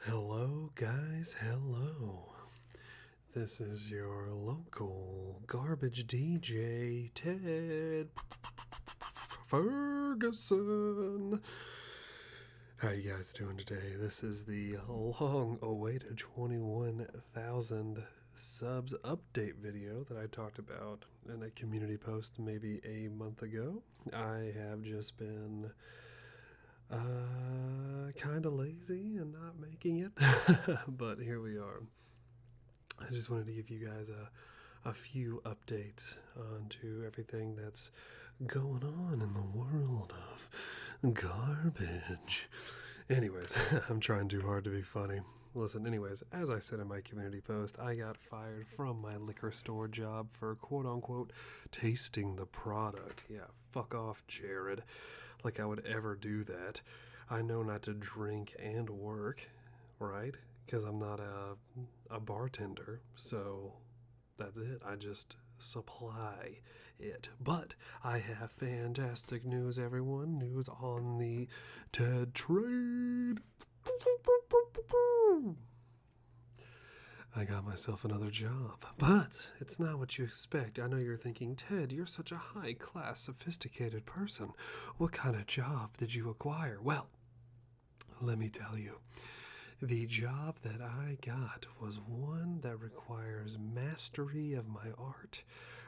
Hello, guys, hello. This is your local garbage DJ, Ted Ferguson. How you guys doing today? This is the long-awaited 21,000 subs update video that I talked about in a community post maybe a month ago. I have just been kind of lazy and not making it, but here we are. I just wanted to give you guys a few updates onto everything that's going on in the world of garbage. Anyways, I'm trying too hard to be funny. Listen, anyways, as I said in my community post, I got fired from my liquor store job for quote unquote tasting the product. Yeah, fuck off, Jared. Like I would ever do that. I know not to drink and work, right? Because I'm not a bartender, so that's it. I just supply it. But I have fantastic news, everyone. News on the TED trade. I got myself another job. But it's not what you expect. I know you're thinking, Ted, you're such a high class, sophisticated person. What kind of job did you acquire? Well, let me tell you. The job that I got was one that requires mastery of my art,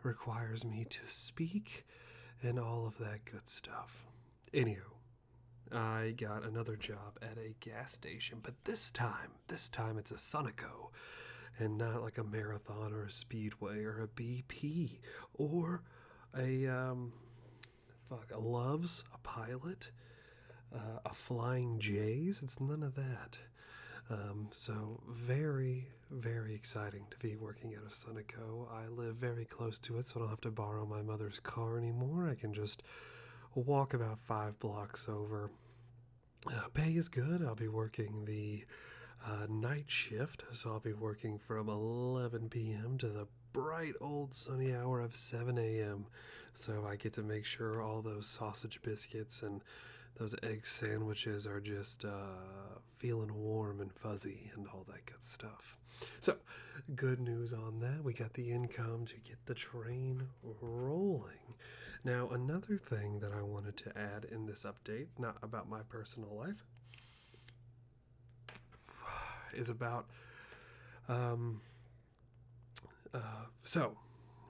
requires me to speak, and all of that good stuff. Anywho, I got another job at a gas station, but this time it's a Sunoco, and not like a marathon or a speedway or a BP or a Love's, a Pilot, a Flying J's. It's none of that. So very, very exciting to be working at a Sunoco. I live very close to it, so I don't have to borrow my mother's car anymore. I can just walk about 5 blocks over. Pay is good. I'll be working the night shift, so I'll be working from 11 p.m. to the bright old sunny hour of 7 a.m. So I get to make sure all those sausage biscuits and those egg sandwiches are just feeling warm and fuzzy and all that good stuff. So, good news on that. We got the income to get the train rolling. Now, another thing that I wanted to add in this update, not about my personal life, is about. So,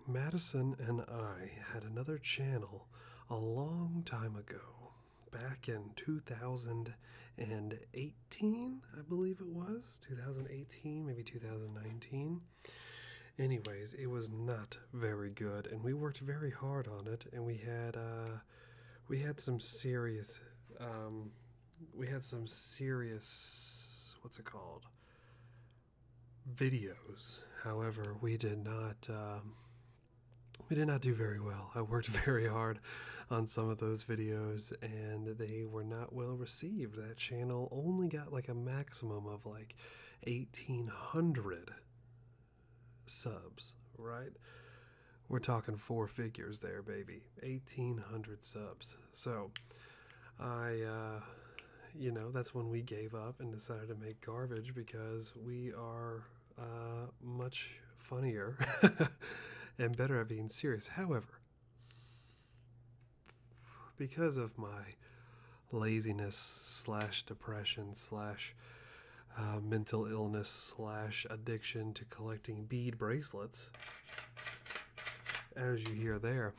Madison and I had another channel a long time ago, back in 2018, I believe it was 2018, maybe 2019. Anyways, it was not very good, and we worked very hard on it, and we had some serious what's it called, videos. However, we did not do very well. I worked very hard on some of those videos and they were not well received. That channel only got like a maximum of like 1,800 subs, right? We're talking 4 figures there, baby. 1,800 subs. So that's when we gave up and decided to make garbage because we are much funnier and better at being serious. However, because of my laziness slash depression slash mental illness slash addiction to collecting bead bracelets, as you hear there,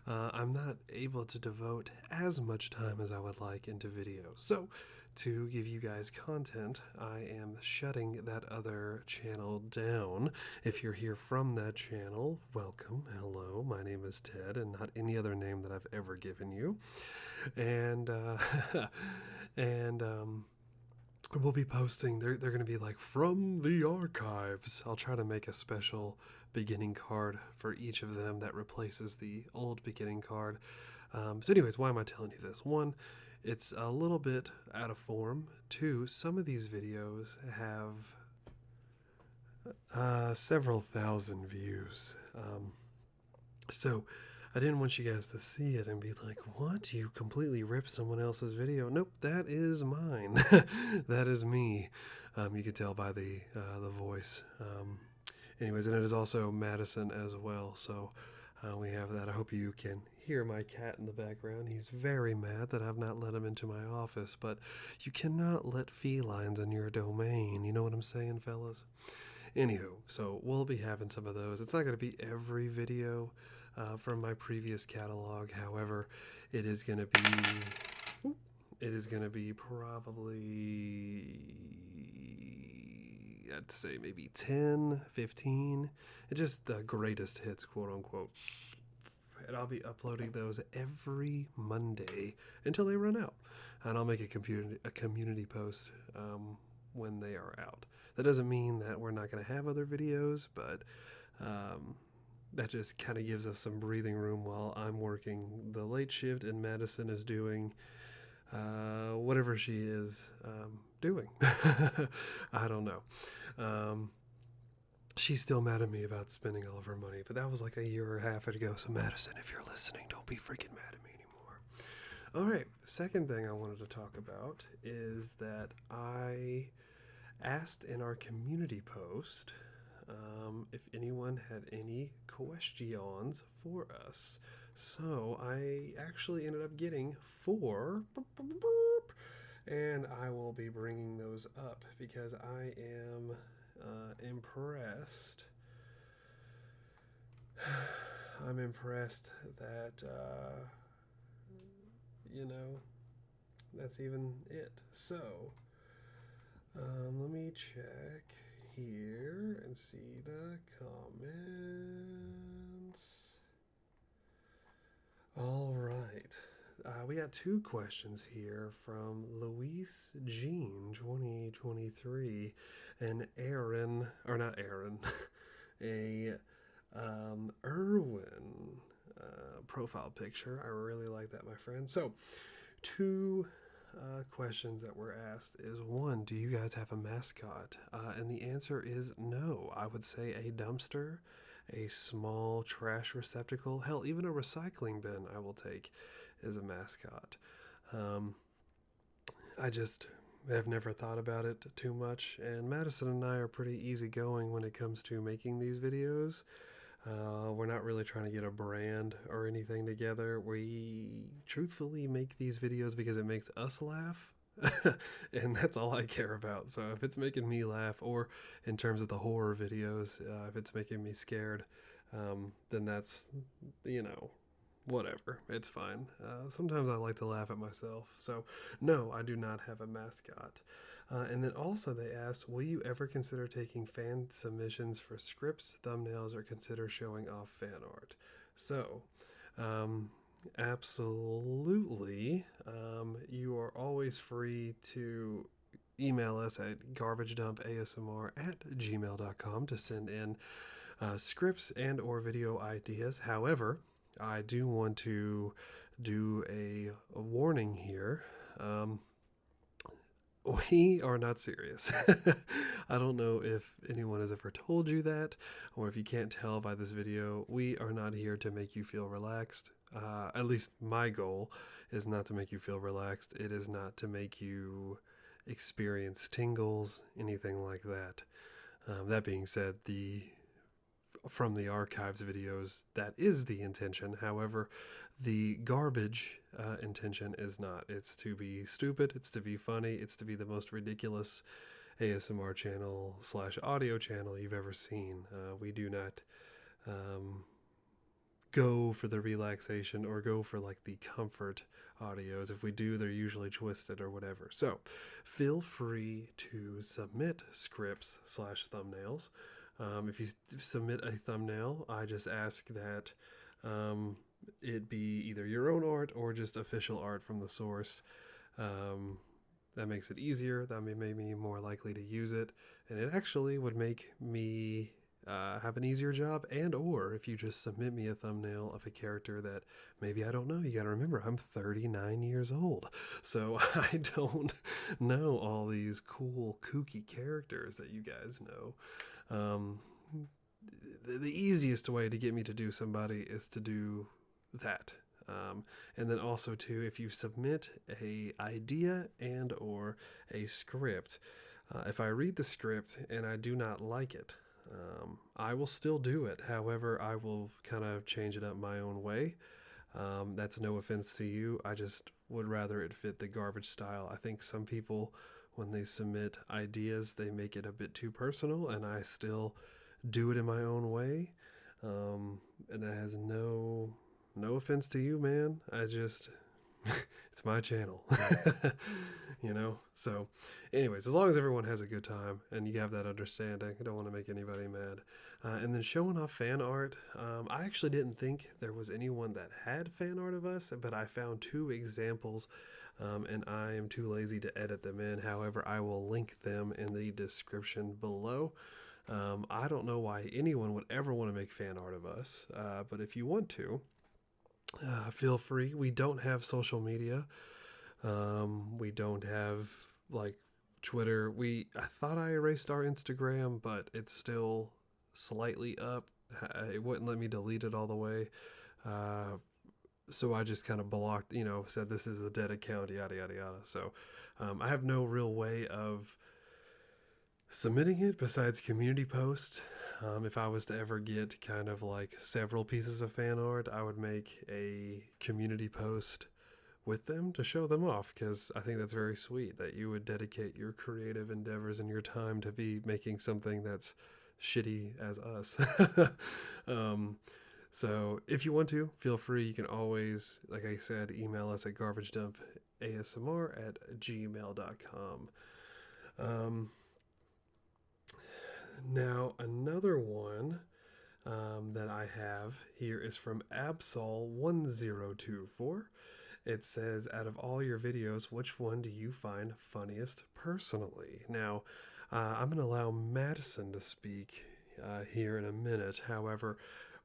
I'm not able to devote as much time as I would like into videos. So, to give you guys content, I am shutting that other channel down. If you're here from that channel, welcome, hello, my name is Ted, and not any other name that I've ever given you. And, and, we'll be posting, they're going to be like, from the archives. I'll try to make a special beginning card for each of them that replaces the old beginning card. So anyways, why am I telling you this? One, it's a little bit out of form. Two, some of these videos have several thousand views. So I didn't want you guys to see it and be like, what? You completely ripped someone else's video. Nope, that is mine. That is me. You could tell by the voice. Anyways, and it is also Madison as well. So we have that. I hope you can hear my cat in the background. He's very mad that I've not let him into my office, but you cannot let felines in your domain. You know what I'm saying, fellas? Anywho, so we'll be having some of those. It's not going to be every video from my previous catalog. However, it is going to be probably, I'd say maybe 10, 15. It's just the greatest hits, quote unquote. And I'll be uploading those every Monday until they run out. And I'll make a community post when they are out. That doesn't mean that we're not going to have other videos, but that just kind of gives us some breathing room while I'm working the late shift and Madison is doing whatever she is doing. I don't know. She's still mad at me about spending all of her money, but that was like a year and a half ago. So Madison, if you're listening, don't be freaking mad at me anymore. All right, second thing I wanted to talk about is that I asked in our community post if anyone had any questions for us. So I actually ended up getting 4, and I will be bringing those up because I am impressed. I'm impressed that, that's even it. So, let me check here and see the comments. All right. We got 2 questions here from Luis Jean 2023 and Aaron, or not Aaron, a Irwin profile picture. I really like that, my friend. So 2 questions that were asked is 1, do you guys have a mascot? And the answer is no. I would say a dumpster, a small trash receptacle, hell, even a recycling bin I will take as a mascot. I just have never thought about it too much, and Madison and I are pretty easygoing when it comes to making these videos. We're not really trying to get a brand or anything together. We truthfully make these videos because it makes us laugh. And that's all I care about. So if it's making me laugh, or in terms of the horror videos, if it's making me scared, then that's, whatever. It's fine. Sometimes I like to laugh at myself. So no, I do not have a mascot. And then also they asked, will you ever consider taking fan submissions for scripts, thumbnails, or consider showing off fan art? So, absolutely. You are always free to email us at garbagedumpasmr@gmail.com to send in scripts and or video ideas. However, I do want to do a warning here. We are not serious. I don't know if anyone has ever told you that, or if you can't tell by this video, we are not here to make you feel relaxed. At least my goal is not to make you feel relaxed. It is not to make you experience tingles, anything like that. That being said, from the archives videos, that is the intention. However, the garbage intention is not. It's to be stupid, it's to be funny, it's to be the most ridiculous ASMR channel / audio channel you've ever seen. We do not go for the relaxation or go for like the comfort audios. If we do, they're usually twisted or whatever. So feel free to submit scripts / thumbnails. If you submit a thumbnail, I just ask that it be either your own art or just official art from the source. That makes it easier. That may make me more likely to use it. And it actually would make me have an easier job. And or if you just submit me a thumbnail of a character that maybe I don't know. You got to remember, I'm 39 years old. So I don't know all these cool, kooky characters that you guys know. The easiest way to get me to do somebody is to do that. And then also too, if you submit a idea and or a script, if I read the script and I do not like it, I will still do it. However, I will kind of change it up my own way. That's no offense to you. I just would rather it fit the garbage style. I think some people, when they submit ideas, they make it a bit too personal, and I still do it in my own way. And that has no offense to you, man. I just it's my channel. So anyways, as long as everyone has a good time and you have that understanding, I don't want to make anybody mad. And then showing off fan art, I actually didn't think there was anyone that had fan art of us, but I found 2 examples, and I am too lazy to edit them in. However, I will link them in the description below. I don't know why anyone would ever want to make fan art of us, but if you want to, feel free. We don't have social media. We don't have like Twitter. I thought I erased our Instagram, but it's still slightly up. It wouldn't let me delete it all the way. So I just kind of blocked, said this is a dead account, yada, yada, yada. So I have no real way of submitting it besides community posts. If I was to ever get kind of like several pieces of fan art, I would make a community post with them to show them off, because I think that's very sweet that you would dedicate your creative endeavors and your time to be making something that's shitty as us. So if you want to, feel free. You can always, like I said, email us at garbagedumpasmr@gmail.com. Now, another one that I have here is from Absol1024. It says, out of all your videos, which one do you find funniest personally? Now, I'm going to allow Madison to speak here in a minute. However,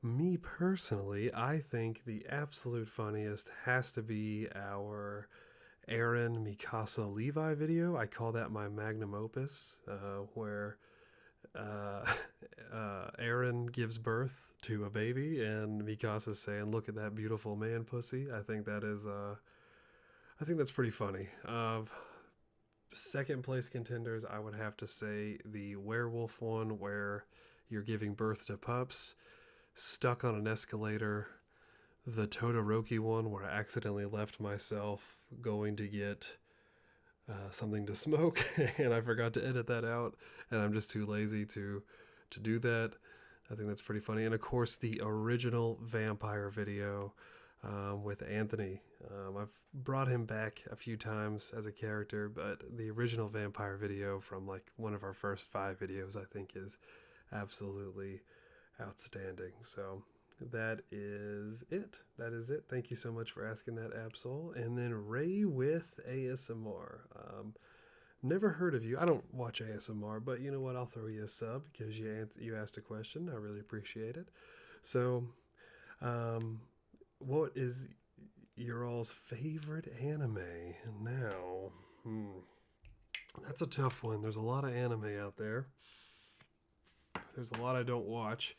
me personally, I think the absolute funniest has to be our Aaron Mikasa Levi video. I call that my magnum opus, where Aaron gives birth to a baby and Mikasa's saying, "Look at that beautiful man pussy." I think that's pretty funny. Second place contenders, I would have to say the werewolf one, where you're giving birth to pups, stuck on an escalator. The Todoroki one, where I accidentally left myself going to get something to smoke and I forgot to edit that out, and I'm just too lazy to do that. I think that's pretty funny. And of course, the original vampire video with Anthony. I've brought him back a few times as a character, but the original vampire video from like one of our first 5 videos, I think, is absolutely outstanding. So that is it. Thank you so much for asking that, Absol. And then Ray with ASMR. Never heard of you. I don't watch ASMR, but you know what? I'll throw you a sub because you asked a question. I really appreciate it. So, what is your all's favorite anime now? That's a tough one. There's a lot of anime out there. There's a lot I don't watch.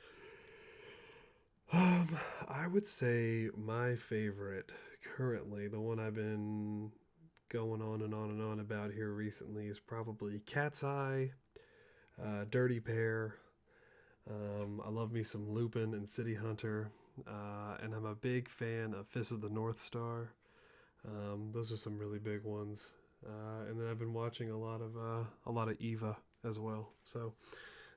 I would say my favorite currently, the one I've been going on and on and on about here recently, is probably Cat's Eye, Dirty Pair. I love me some Lupin and City Hunter, and I'm a big fan of Fist of the North Star. Those are some really big ones. And then I've been watching a lot of Eva as well. So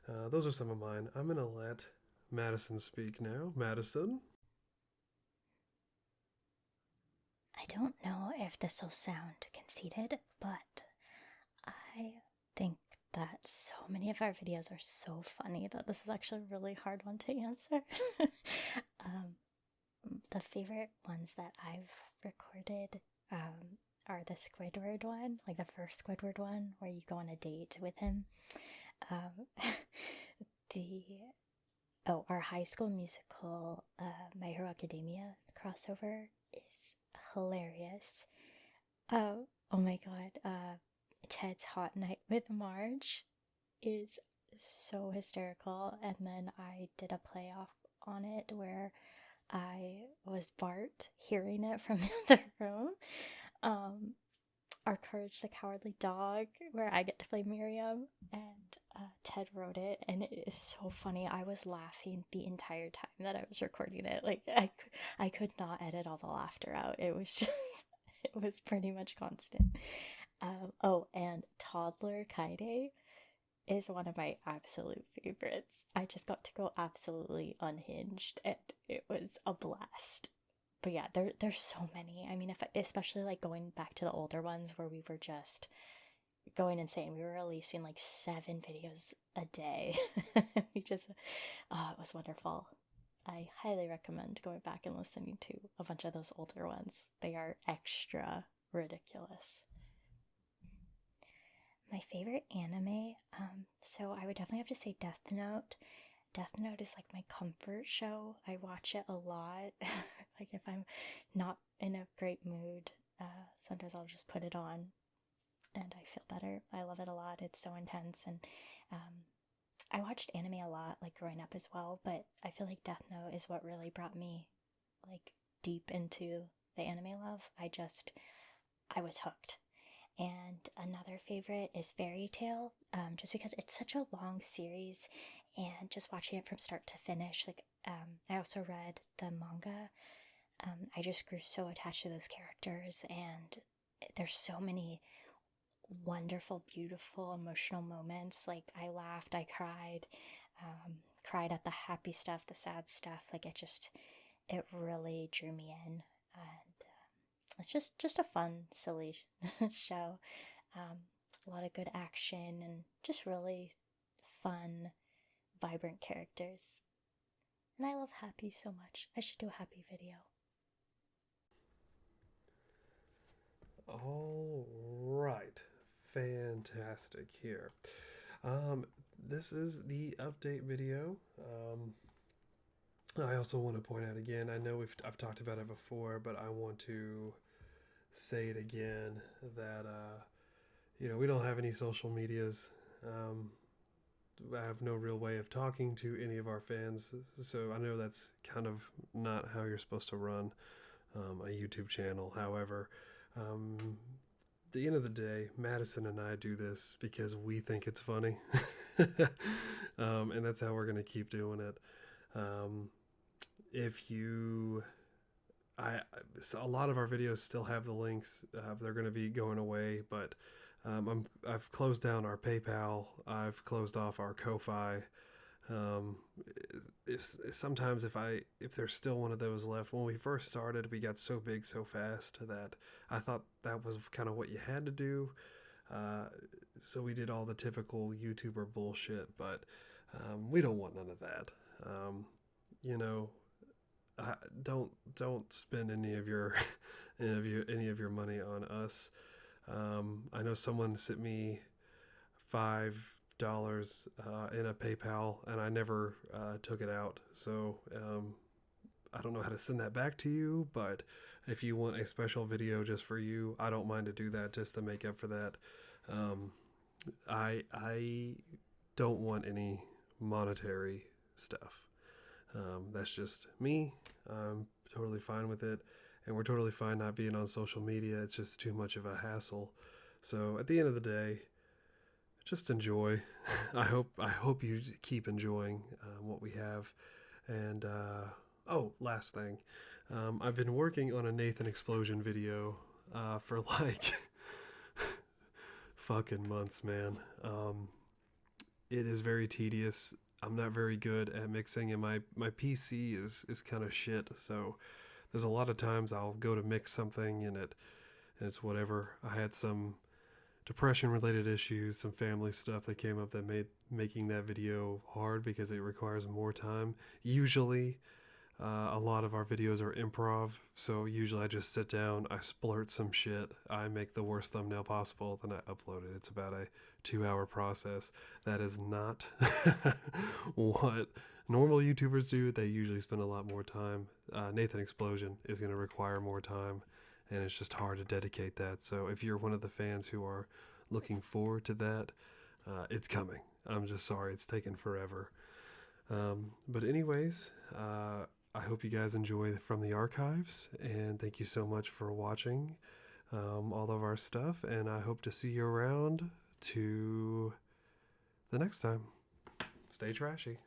those are some of mine. I'm gonna let Madison speak now. Madison? I don't know if this will sound conceited, but I think that so many of our videos are so funny that this is actually a really hard one to answer. The favorite ones that I've recorded are the Squidward one, like the first Squidward one, where you go on a date with him. Our High School Musical, My Hero Academia crossover is hilarious. Oh my god, Ted's Hot Night with Marge is so hysterical. And then I did a playoff on it where I was Bart hearing it from the other room. Um, Our Courage the Cowardly Dog, where I get to play Miriam, and Ted wrote it, and it is so funny. I was laughing the entire time that I was recording it. Like, I could not edit all the laughter out. It was just, it was pretty much constant. Oh, and Toddler Kaide is one of my absolute favorites. I just got to go absolutely unhinged, and it was a blast. But yeah, there's so many. I mean, if especially like going back to the older ones where we were just going insane. We were releasing like 7 videos a day. We just, oh, it was wonderful. I highly recommend going back and listening to a bunch of those older ones. They are extra ridiculous. My favorite anime, so I would definitely have to say Death Note. Death Note is like my comfort show. I watch it a lot. Like if I'm not in a great mood, sometimes I'll just put it on and I feel better. I love it a lot. It's so intense, and I watched anime a lot like growing up as well, but I feel like Death Note is what really brought me like deep into the anime love. I was hooked. And another favorite is Fairy Tail, just because it's such a long series, and just watching it from start to finish. Like, I also read the manga. I just grew so attached to those characters, and there's so many wonderful, beautiful, emotional moments. Like, I laughed, I cried, cried at the happy stuff, the sad stuff. Like, it really drew me in. And it's just a fun, silly show. A lot of good action and just really fun, vibrant characters. And I love Happy so much. I should do a Happy video. All right. Fantastic here. This is the update video. I also want to point out again, I know I've talked about it before, but I want to say it again that, we don't have any social medias. I have no real way of talking to any of our fans, so I know that's kind of not how you're supposed to run a YouTube channel. However, at the end of the day, Madison and I do this because we think it's funny, and that's how we're going to keep doing it. If you a lot of our videos still have the links. They're going to be going away, but I've closed down our PayPal. I've closed off our Ko-Fi. Sometimes if there's still one of those left, when we first started, we got so big so fast that I thought that was kind of what you had to do. So we did all the typical YouTuber bullshit, but we don't want none of that. You know, don't spend any of your any of your money on us. I know someone sent me $5 in a PayPal, and I never took it out. So I don't know how to send that back to you, but if you want a special video just for you, I don't mind to do that just to make up for that. I don't want any monetary stuff. That's just me. I'm totally fine with it, and we're totally fine not being on social media. It's just too much of a hassle. So at the end of the day, just enjoy. I hope you keep enjoying what we have. And last thing, I've been working on a Nathan Explosion video for like fucking months, man. It is very tedious. I'm not very good at mixing, and my PC is kind of shit. So there's a lot of times I'll go to mix something and it's whatever. I had some depression related issues, some family stuff that came up that made making that video hard because it requires more time. Usually a lot of our videos are improv, so usually I just sit down, I splurt some shit, I make the worst thumbnail possible, then I upload it. It's about a 2-hour process. That is not what normal YouTubers do. They usually spend a lot more time. Nathan Explosion is going to require more time, and it's just hard to dedicate that. So if you're one of the fans who are looking forward to that, it's coming. I'm just sorry it's taken forever. But anyways, I hope you guys enjoy from the archives, and thank you so much for watching all of our stuff, and I hope to see you around to the next time. Stay trashy.